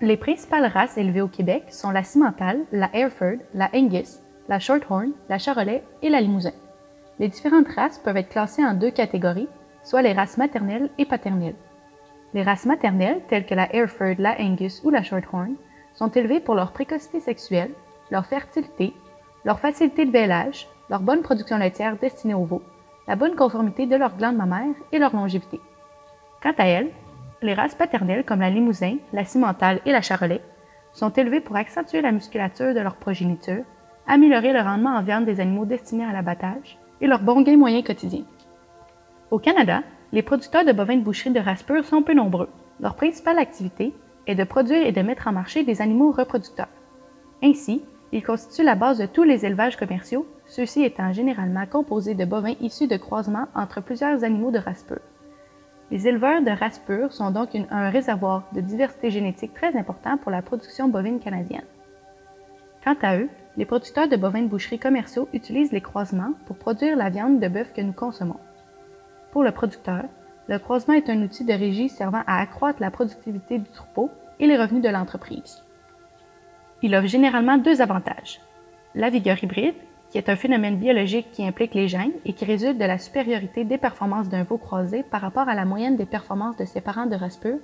Les principales races élevées au Québec sont la Simmentale, la Hereford, la Angus, la Shorthorn, la Charolais et la Limousin. Les différentes races peuvent être classées en deux catégories, soit les races maternelles et paternelles. Les races maternelles, telles que la Hereford, la Angus ou la Shorthorn, sont élevées pour leur précocité sexuelle, leur fertilité, leur facilité de vêlage, leur bonne production laitière destinée aux veaux, la bonne conformité de leurs glandes mammaires et leur longévité. Quant à elles, les races paternelles comme la Limousin, la Simmentale et la Charolais sont élevées pour accentuer la musculature de leur progéniture, améliorer le rendement en viande des animaux destinés à l'abattage et leur bon gain moyen quotidien. Au Canada, les producteurs de bovins de boucherie de race pure sont peu nombreux. Leur principale activité est de produire et de mettre en marché des animaux reproducteurs. Ainsi, ils constituent la base de tous les élevages commerciaux, ceux-ci étant généralement composés de bovins issus de croisements entre plusieurs animaux de race pure. Les éleveurs de race pure sont donc un réservoir de diversité génétique très important pour la production bovine canadienne. Quant à eux, les producteurs de bovins de boucherie commerciaux utilisent les croisements pour produire la viande de bœuf que nous consommons. Pour le producteur, le croisement est un outil de régie servant à accroître la productivité du troupeau et les revenus de l'entreprise. Il offre généralement deux avantages. La vigueur hybride, qui est un phénomène biologique qui implique les gènes et qui résulte de la supériorité des performances d'un veau croisé par rapport à la moyenne des performances de ses parents de race pure,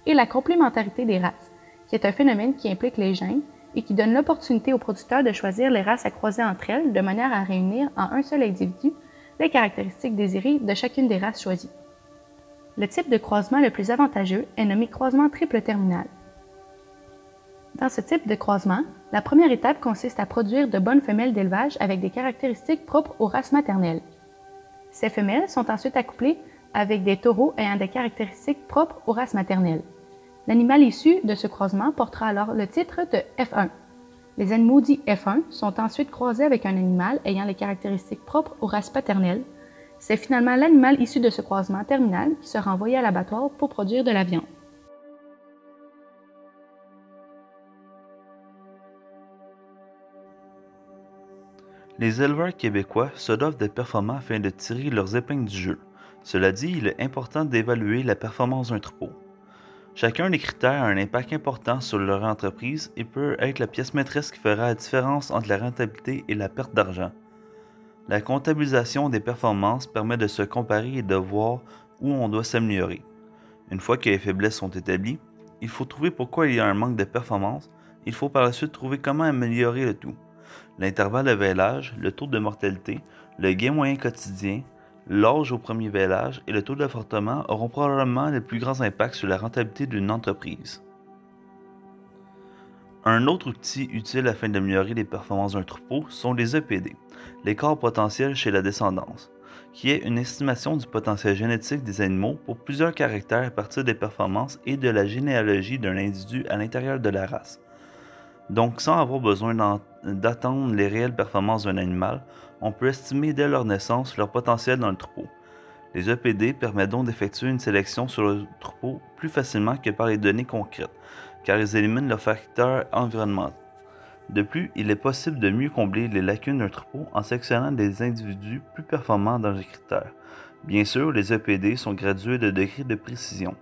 et la complémentarité des races, qui est un phénomène qui implique les gènes et qui donne l'opportunité aux producteurs de choisir les races à croiser entre elles de manière à réunir en un seul individu les caractéristiques désirées de chacune des races choisies. Le type de croisement le plus avantageux est nommé croisement triple terminal. Dans ce type de croisement, la première étape consiste à produire de bonnes femelles d'élevage avec des caractéristiques propres aux races maternelles. Ces femelles sont ensuite accouplées avec des taureaux ayant des caractéristiques propres aux races maternelles. L'animal issu de ce croisement portera alors le titre de F1. Les animaux dits F1 sont ensuite croisés avec un animal ayant les caractéristiques propres aux races paternelles. C'est finalement l'animal issu de ce croisement terminal qui sera envoyé à l'abattoir pour produire de la viande. Les éleveurs québécois se doivent d'être performants afin de tirer leurs épingles du jeu. Cela dit, il est important d'évaluer la performance d'un troupeau. Chacun des critères a un impact important sur leur entreprise et peut être la pièce maîtresse qui fera la différence entre la rentabilité et la perte d'argent. La comptabilisation des performances permet de se comparer et de voir où on doit s'améliorer. Une fois que les faiblesses sont établies, il faut trouver pourquoi il y a un manque de performance. Il faut par la suite trouver comment améliorer le tout. L'intervalle de vêlage, le taux de mortalité, le gain moyen quotidien, l'âge au premier vêlage et le taux d'avortement auront probablement les plus grands impacts sur la rentabilité d'une entreprise. Un autre outil utile afin d'améliorer les performances d'un troupeau sont les EPD, l'écart potentiel chez la descendance, qui est une estimation du potentiel génétique des animaux pour plusieurs caractères à partir des performances et de la généalogie d'un individu à l'intérieur de la race. Donc, sans avoir besoin d'attendre les réelles performances d'un animal, on peut estimer dès leur naissance leur potentiel dans le troupeau. Les EPD permettent donc d'effectuer une sélection sur le troupeau plus facilement que par les données concrètes, car ils éliminent leurs facteurs environnementaux. De plus, il est possible de mieux combler les lacunes d'un troupeau en sélectionnant des individus plus performants dans les critères. Bien sûr, les EPD sont gradués de degrés de précision.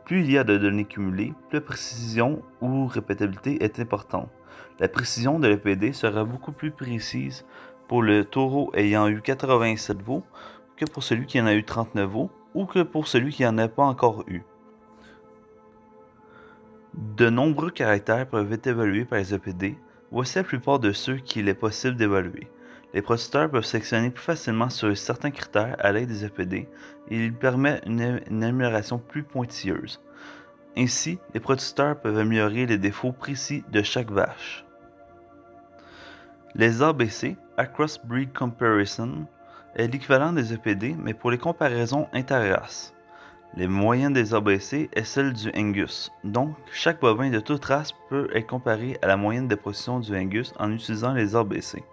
Plus il y a de données cumulées, plus la précision ou répétabilité est importante. La précision de l'EPD sera beaucoup plus précise pour le taureau ayant eu 87 veaux que pour celui qui en a eu 39 veaux ou que pour celui qui n'en a pas encore eu. De nombreux caractères peuvent être évalués par les EPD. Voici la plupart de ceux qu'il est possible d'évaluer. Les producteurs peuvent sélectionner plus facilement sur certains critères à l'aide des EPD et il permet une amélioration plus pointilleuse. Ainsi, les producteurs peuvent améliorer les défauts précis de chaque vache. Les ABC, Across Breed Comparison, est l'équivalent des EPD mais pour les comparaisons interraces. Les moyennes des ABC est celle du Angus, donc chaque bovin de toute race peut être comparé à la moyenne de production du Angus en utilisant les ABC.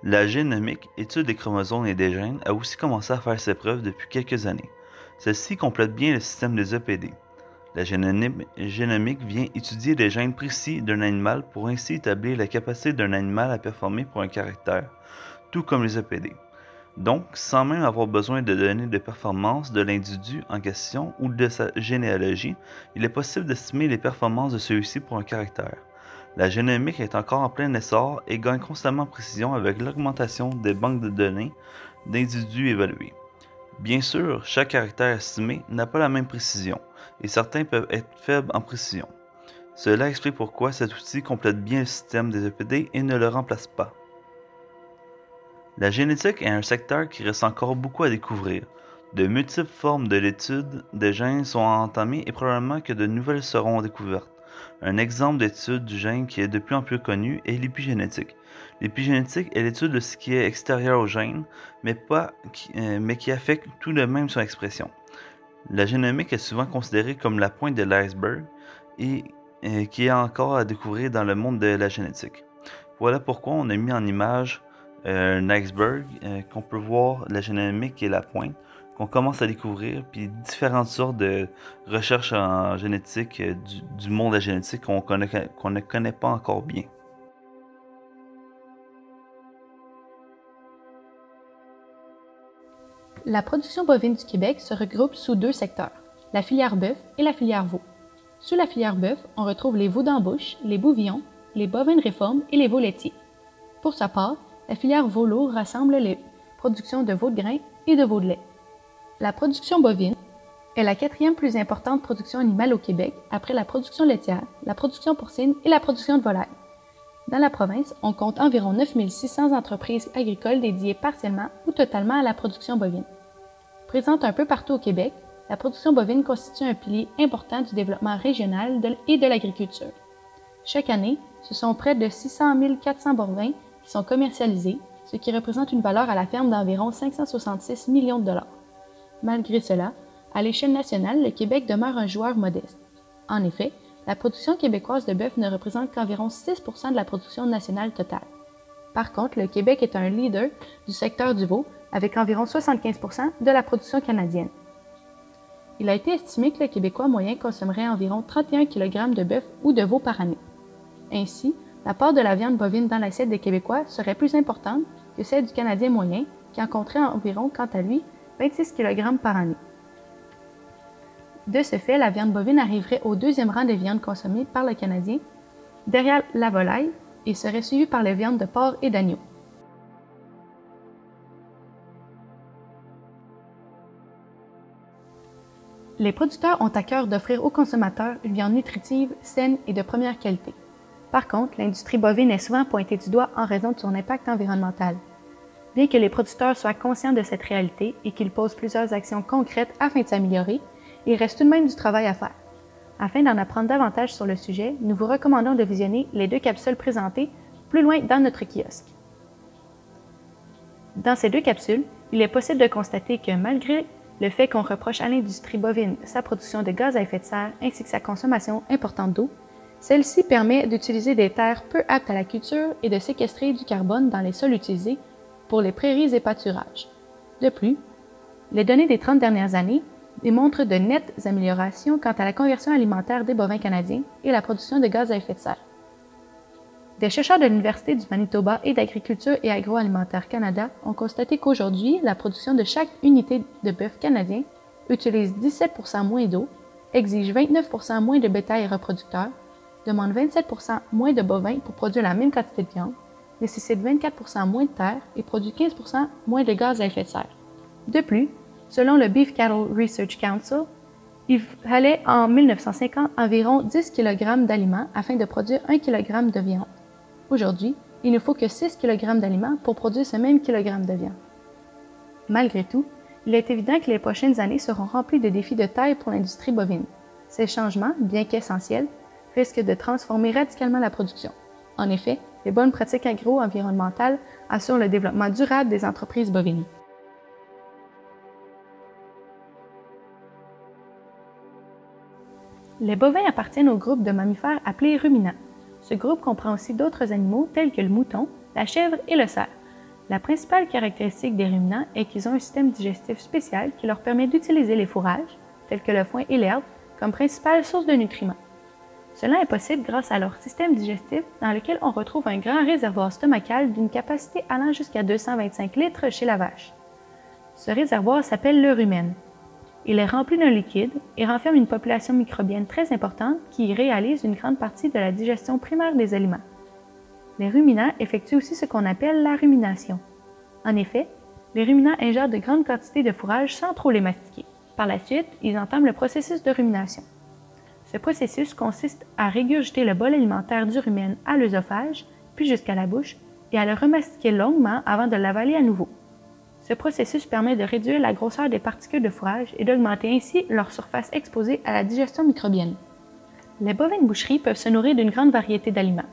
La génomique, étude des chromosomes et des gènes, a aussi commencé à faire ses preuves depuis quelques années. Celle-ci complète bien le système des EPD. La génomique vient étudier les gènes précis d'un animal pour ainsi établir la capacité d'un animal à performer pour un caractère, tout comme les EPD. Donc, sans même avoir besoin de données de performance de l'individu en question ou de sa généalogie, il est possible d'estimer les performances de celui-ci pour un caractère. La génomique est encore en plein essor et gagne constamment en précision avec l'augmentation des banques de données d'individus évalués. Bien sûr, chaque caractère estimé n'a pas la même précision, et certains peuvent être faibles en précision. Cela explique pourquoi cet outil complète bien le système des EPD et ne le remplace pas. La génétique est un secteur qui reste encore beaucoup à découvrir. De multiples formes de l'étude des gènes sont entamées et probablement que de nouvelles seront découvertes. Un exemple d'étude du gène qui est de plus en plus connu est l'épigénétique. L'épigénétique est l'étude de ce qui est extérieur au gène, mais qui affecte tout de même son expression. La génomique est souvent considérée comme la pointe de l'iceberg et qui est encore à découvrir dans le monde de la génétique. Voilà pourquoi on a mis en image un iceberg qu'on peut voir la génomique et la pointe, qu'on commence à découvrir, puis différentes sortes de recherches en génétique du monde de la génétique qu'on ne connaît pas encore bien. La production bovine du Québec se regroupe sous deux secteurs, la filière bœuf et la filière veau. Sous la filière bœuf, on retrouve les veaux d'embauche, les bouvillons, les bovins de réforme et les veaux laitiers. Pour sa part, la filière veau lourd rassemble les productions de veaux de grains et de veaux de lait. La production bovine est la quatrième plus importante production animale au Québec après la production laitière, la production porcine et la production de volailles. Dans la province, on compte environ 9600 entreprises agricoles dédiées partiellement ou totalement à la production bovine. Présente un peu partout au Québec, la production bovine constitue un pilier important du développement régional et de l'agriculture. Chaque année, ce sont près de 600 400 bovins qui sont commercialisés, ce qui représente une valeur à la ferme d'environ 566 millions de dollars. Malgré cela, à l'échelle nationale, le Québec demeure un joueur modeste. En effet, la production québécoise de bœuf ne représente qu'environ 6 % de la production nationale totale. Par contre, le Québec est un leader du secteur du veau, avec environ 75 % de la production canadienne. Il a été estimé que le Québécois moyen consommerait environ 31 kg de bœuf ou de veau par année. Ainsi, la part de la viande bovine dans l'assiette des Québécois serait plus importante que celle du Canadien moyen, qui en compterait environ, quant à lui, 26 kg par année. De ce fait, la viande bovine arriverait au deuxième rang des viandes consommées par le Canadien, derrière la volaille, et serait suivie par les viandes de porc et d'agneau. Les producteurs ont à cœur d'offrir aux consommateurs une viande nutritive, saine et de première qualité. Par contre, l'industrie bovine est souvent pointée du doigt en raison de son impact environnemental. Bien que les producteurs soient conscients de cette réalité et qu'ils posent plusieurs actions concrètes afin de s'améliorer, il reste tout de même du travail à faire. Afin d'en apprendre davantage sur le sujet, nous vous recommandons de visionner les 2 capsules présentées plus loin dans notre kiosque. Dans ces 2 capsules, il est possible de constater que malgré le fait qu'on reproche à l'industrie bovine sa production de gaz à effet de serre ainsi que sa consommation importante d'eau, celle-ci permet d'utiliser des terres peu aptes à la culture et de séquestrer du carbone dans les sols utilisés pour les prairies et pâturages. De plus, les données des 30 dernières années démontrent de nettes améliorations quant à la conversion alimentaire des bovins canadiens et la production de gaz à effet de serre. Des chercheurs de l'Université du Manitoba et d'Agriculture et Agroalimentaire Canada ont constaté qu'aujourd'hui, la production de chaque unité de bœuf canadien utilise 17 % moins d'eau, exige 29 % moins de bétail reproducteur, demande 27 % moins de bovins pour produire la même quantité de viande, nécessite 24 % moins de terre et produit 15 % moins de gaz à effet de serre. De plus, selon le Beef Cattle Research Council, il fallait en 1950 environ 10 kg d'aliments afin de produire 1 kg de viande. Aujourd'hui, il ne faut que 6 kg d'aliments pour produire ce même kilogramme de viande. Malgré tout, il est évident que les prochaines années seront remplies de défis de taille pour l'industrie bovine. Ces changements, bien qu'essentiels, risquent de transformer radicalement la production. En effet, les bonnes pratiques agro-environnementales assurent le développement durable des entreprises bovines. Les bovins appartiennent au groupe de mammifères appelé ruminants. Ce groupe comprend aussi d'autres animaux tels que le mouton, la chèvre et le cerf. La principale caractéristique des ruminants est qu'ils ont un système digestif spécial qui leur permet d'utiliser les fourrages, tels que le foin et l'herbe, comme principale source de nutriments. Cela est possible grâce à leur système digestif dans lequel on retrouve un grand réservoir stomacal d'une capacité allant jusqu'à 225 litres chez la vache. Ce réservoir s'appelle le rumen. Il est rempli d'un liquide et renferme une population microbienne très importante qui y réalise une grande partie de la digestion primaire des aliments. Les ruminants effectuent aussi ce qu'on appelle la rumination. En effet, les ruminants ingèrent de grandes quantités de fourrage sans trop les mastiquer. Par la suite, ils entament le processus de rumination. Ce processus consiste à régurgiter le bol alimentaire du rumen à l'œsophage, puis jusqu'à la bouche, et à le remastiquer longuement avant de l'avaler à nouveau. Ce processus permet de réduire la grosseur des particules de fourrage et d'augmenter ainsi leur surface exposée à la digestion microbienne. Les bovins de boucherie peuvent se nourrir d'une grande variété d'aliments.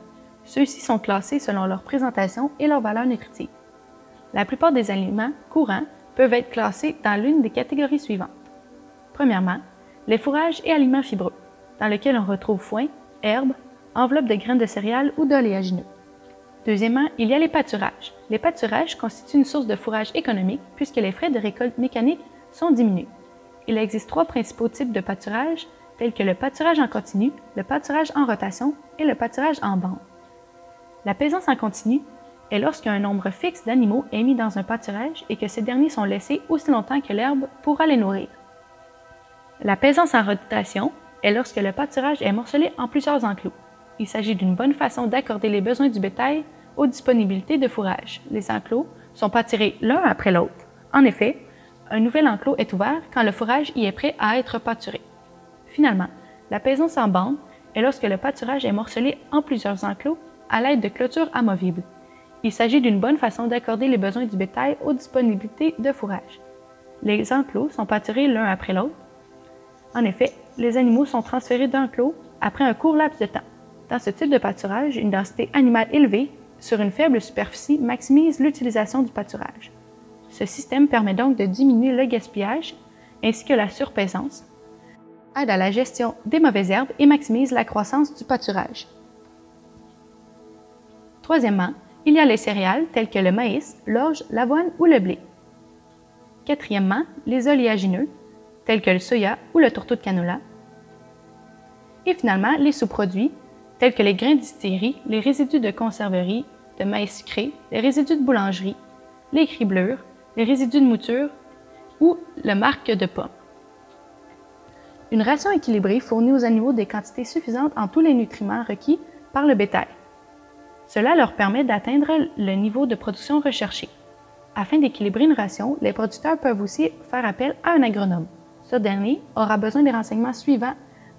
Ceux-ci sont classés selon leur présentation et leur valeur nutritive. La plupart des aliments courants peuvent être classés dans l'une des catégories suivantes. Premièrement, les fourrages et aliments fibreux, dans lesquels on retrouve foin, herbes, enveloppes de graines de céréales ou d'oléagineux. Deuxièmement, il y a les pâturages. Les pâturages constituent une source de fourrage économique puisque les frais de récolte mécanique sont diminués. Il existe 3 principaux types de pâturage, tels que le pâturage en continu, le pâturage en rotation et le pâturage en bande. La présence en continu est lorsqu'un nombre fixe d'animaux est mis dans un pâturage et que ces derniers sont laissés aussi longtemps que l'herbe pourra les nourrir. La présence en rotation est lorsque le pâturage est morcelé en plusieurs enclos. Il s'agit d'une bonne façon d'accorder les besoins du bétail aux disponibilités de fourrage. Les enclos sont pâturés l'un après l'autre. En effet, un nouvel enclos est ouvert quand le fourrage y est prêt à être pâturé. Finalement, la présence en bande est lorsque le pâturage est morcelé en plusieurs enclos à l'aide de clôtures amovibles. Il s'agit d'une bonne façon d'accorder les besoins du bétail aux disponibilités de fourrage. Les enclos sont pâturés l'un après l'autre. En effet, les animaux sont transférés d'enclos après un court laps de temps. Dans ce type de pâturage, une densité animale élevée sur une faible superficie maximise l'utilisation du pâturage. Ce système permet donc de diminuer le gaspillage ainsi que la surpaissance, aide à la gestion des mauvaises herbes et maximise la croissance du pâturage. Troisièmement, il y a les céréales telles que le maïs, l'orge, l'avoine ou le blé. Quatrièmement, les oléagineux tels que le soya ou le tourteau de canola. Et finalement, les sous-produits tels que les grains de distillerie, les résidus de conserverie, de maïs sucré, les résidus de boulangerie, les criblures, les résidus de mouture ou le marc de pomme. Une ration équilibrée fournit aux animaux des quantités suffisantes en tous les nutriments requis par le bétail. Cela leur permet d'atteindre le niveau de production recherché. Afin d'équilibrer une ration, les producteurs peuvent aussi faire appel à un agronome. Ce dernier aura besoin des renseignements suivants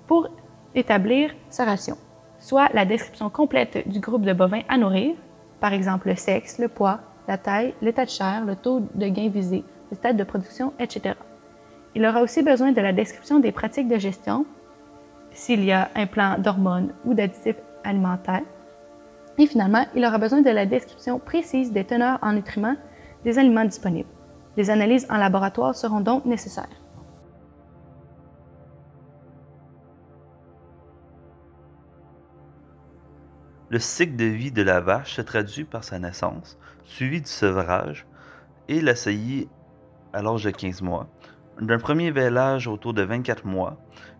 pour établir sa ration, soit la description complète du groupe de bovins à nourrir, par exemple le sexe, le poids, la taille, l'état de chair, le taux de gain visé, le stade de production, etc. Il aura aussi besoin de la description des pratiques de gestion, s'il y a un plan d'hormones ou d'additifs alimentaires. Et finalement, il aura besoin de la description précise des teneurs en nutriments des aliments disponibles. Des analyses en laboratoire seront donc nécessaires. Le cycle de vie de la vache se traduit par sa naissance, suivi du sevrage et la saillie à l'âge de 15 mois, d'un premier vêlage autour de 24 mois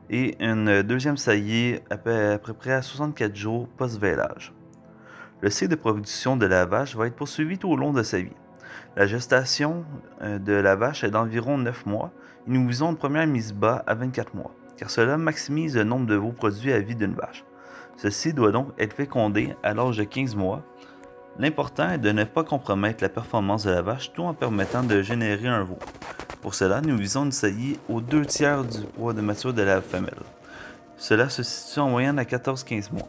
et une deuxième saillie à peu près à 64 jours post-vêlage. Le cycle de production de la vache va être poursuivi tout au long de sa vie. La gestation de la vache est d'environ 9 mois et nous visons une première mise bas à 24 mois, car cela maximise le nombre de veaux produits à vie d'une vache. Ceci doit donc être fécondé à l'âge de 15 mois. L'important est de ne pas compromettre la performance de la vache tout en permettant de générer un veau. Pour cela, nous visons une saillie aux 2/3 du poids de mature de la femelle. Cela se situe en moyenne à 14-15 mois.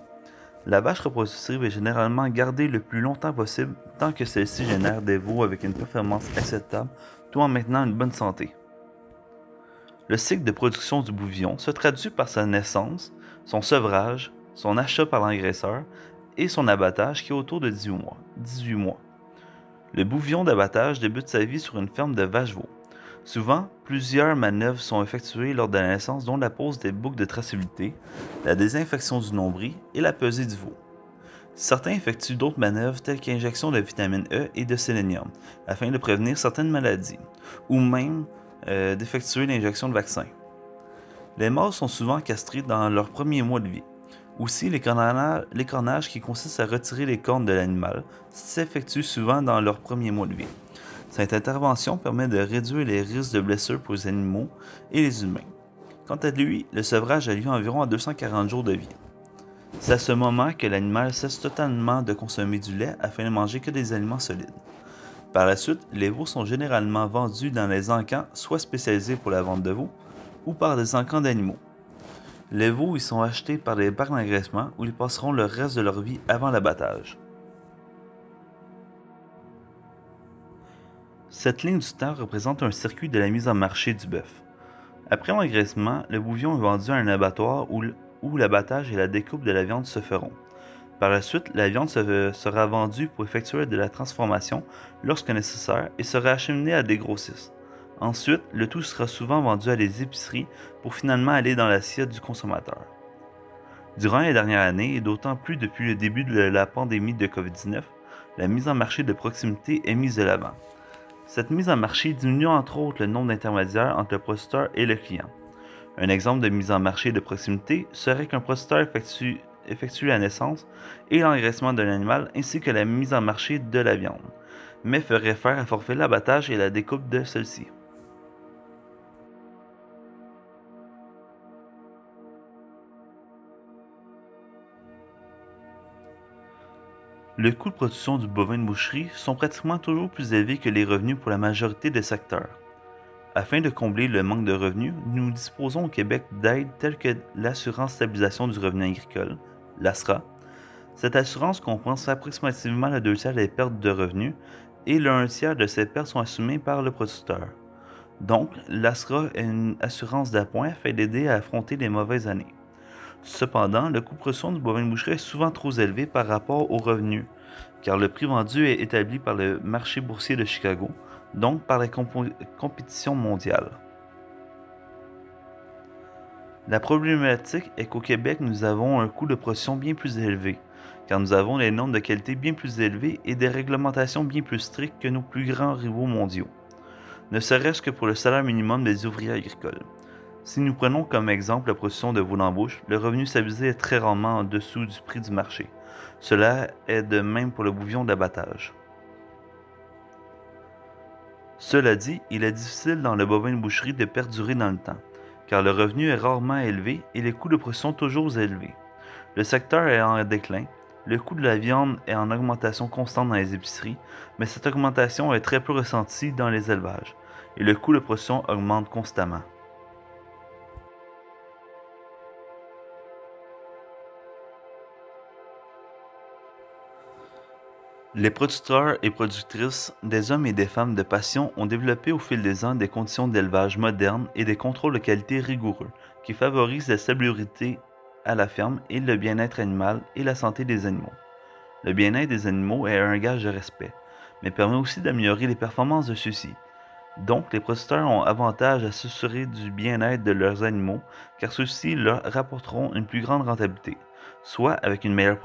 La vache reproductive est généralement gardée le plus longtemps possible tant que celle-ci génère des veaux avec une performance acceptable tout en maintenant une bonne santé. Le cycle de production du bouvillon se traduit par sa naissance, son sevrage, son achat par l'engraisseur et son abattage qui est autour de 18 mois. Le bouvillon d'abattage débute sa vie sur une ferme de vaches-veaux. Souvent, plusieurs manœuvres sont effectuées lors de la naissance, dont la pose des boucles de traçabilité, la désinfection du nombril et la pesée du veau. Certains effectuent d'autres manœuvres telles qu'injection de vitamine E et de sélénium, afin de prévenir certaines maladies, ou même d'effectuer l'injection de vaccins. Les mâles sont souvent castrés dans leurs premiers mois de vie. Aussi, l'écornage qui consiste à retirer les cornes de l'animal s'effectue souvent dans leurs premiers mois de vie. Cette intervention permet de réduire les risques de blessures pour les animaux et les humains. Quant à lui, le sevrage a lieu environ à 240 jours de vie. C'est à ce moment que l'animal cesse totalement de consommer du lait afin de manger que des aliments solides. Par la suite, les veaux sont généralement vendus dans les encans, soit spécialisés pour la vente de veaux, ou par des encans d'animaux. Les veaux y sont achetés par des parcs d'engraissement où ils passeront le reste de leur vie avant l'abattage. Cette ligne du temps représente un circuit de la mise en marché du bœuf. Après l'engraissement, le bouillon est vendu à un abattoir où l'abattage et la découpe de la viande se feront. Par la suite, la viande sera vendue pour effectuer de la transformation lorsque nécessaire et sera acheminée à des grossistes. Ensuite, le tout sera souvent vendu à des épiceries pour finalement aller dans l'assiette du consommateur. Durant les dernières années, et d'autant plus depuis le début de la pandémie de COVID-19, la mise en marché de proximité est mise de l'avant. Cette mise en marché diminue entre autres le nombre d'intermédiaires entre le producteur et le client. Un exemple de mise en marché de proximité serait qu'un producteur effectue la naissance et l'engraissement d'un animal ainsi que la mise en marché de la viande, mais ferait faire à forfait l'abattage et la découpe de celle-ci. Le coût de production du bovin de boucherie sont pratiquement toujours plus élevés que les revenus pour la majorité des secteurs. Afin de combler le manque de revenus, nous disposons au Québec d'aides telles que l'assurance stabilisation du revenu agricole, l'ASRA. Cette assurance compense approximativement le 2 tiers des pertes de revenus et le 1 tiers de ces pertes sont assumées par le producteur. Donc, l'ASRA est une assurance d'appoint afin d'aider à affronter les mauvaises années. Cependant, le coût de production du bovin de boucherie est souvent trop élevé par rapport aux revenus, car le prix vendu est établi par le marché boursier de Chicago, donc par la compétition mondiale. La problématique est qu'au Québec, nous avons un coût de production bien plus élevé, car nous avons des normes de qualité bien plus élevées et des réglementations bien plus strictes que nos plus grands rivaux mondiaux, ne serait-ce que pour le salaire minimum des ouvriers agricoles. Si nous prenons comme exemple la production de veaux d'embauche, le revenu stabilisé est très rarement en dessous du prix du marché. Cela est de même pour le bouillon d'abattage. Cela dit, il est difficile dans le bovin de boucherie de perdurer dans le temps, car le revenu est rarement élevé et les coûts de production toujours élevés. Le secteur est en déclin, le coût de la viande est en augmentation constante dans les épiceries, mais cette augmentation est très peu ressentie dans les élevages, et le coût de production augmente constamment. Les producteurs et productrices, des hommes et des femmes de passion, ont développé au fil des ans des conditions d'élevage modernes et des contrôles de qualité rigoureux qui favorisent la stabilité à la ferme et le bien-être animal et la santé des animaux. Le bien-être des animaux est un gage de respect, mais permet aussi d'améliorer les performances de ceux-ci. Donc, les producteurs ont avantage à s'assurer du bien-être de leurs animaux car ceux-ci leur rapporteront une plus grande rentabilité, soit avec une meilleure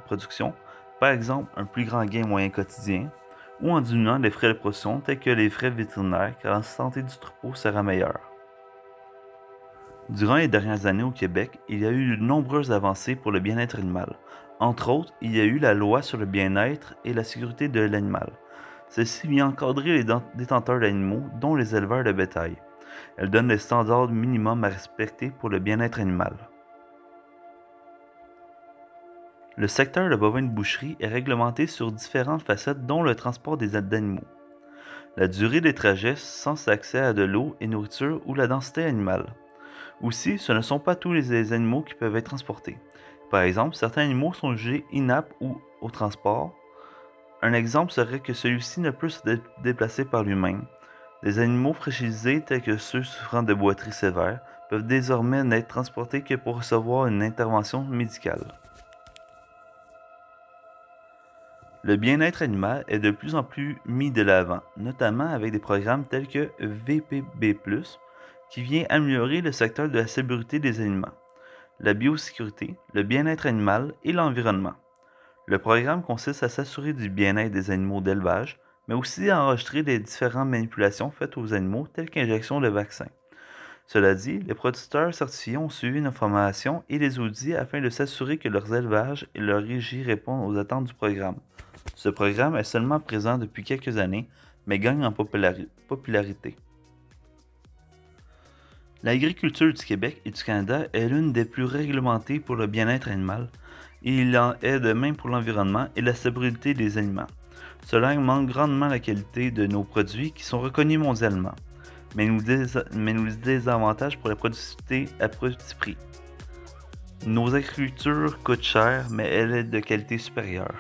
production, par exemple un plus grand gain moyen quotidien, ou en diminuant les frais de production tels que les frais vétérinaires car la santé du troupeau sera meilleure. Durant les dernières années au Québec, il y a eu de nombreuses avancées pour le bien-être animal. Entre autres, il y a eu la loi sur le bien-être et la sécurité de l'animal. Celle-ci vient encadrer les détenteurs d'animaux, dont les éleveurs de bétail. Elle donne des standards minimums à respecter pour le bien-être animal. Le secteur de bovin de boucherie est réglementé sur différentes facettes dont le transport des animaux, la durée des trajets sans accès à de l'eau et nourriture ou la densité animale. Aussi, ce ne sont pas tous les animaux qui peuvent être transportés. Par exemple, certains animaux sont jugés inaptes ou au transport. Un exemple serait que celui-ci ne peut se déplacer par lui-même. Des animaux fragilisés tels que ceux souffrant de boiterie sévère peuvent désormais n'être transportés que pour recevoir une intervention médicale. Le bien-être animal est de plus en plus mis de l'avant, notamment avec des programmes tels que VPB+, qui vient améliorer le secteur de la sécurité des aliments, la biosécurité, le bien-être animal et l'environnement. Le programme consiste à s'assurer du bien-être des animaux d'élevage, mais aussi à enregistrer les différentes manipulations faites aux animaux telles qu'injection de vaccins. Cela dit, les producteurs certifiés ont suivi une formation et des audits afin de s'assurer que leurs élevages et leur régie répondent aux attentes du programme. Ce programme est seulement présent depuis quelques années, mais gagne en popularité. L'agriculture du Québec et du Canada est l'une des plus réglementées pour le bien-être animal, et il en est de même pour l'environnement et la stabilité des aliments. Cela augmente grandement la qualité de nos produits qui sont reconnus mondialement, mais nous désavantage pour la productivité à petit prix. Nos agricultures coûtent cher, mais elle est de qualité supérieure.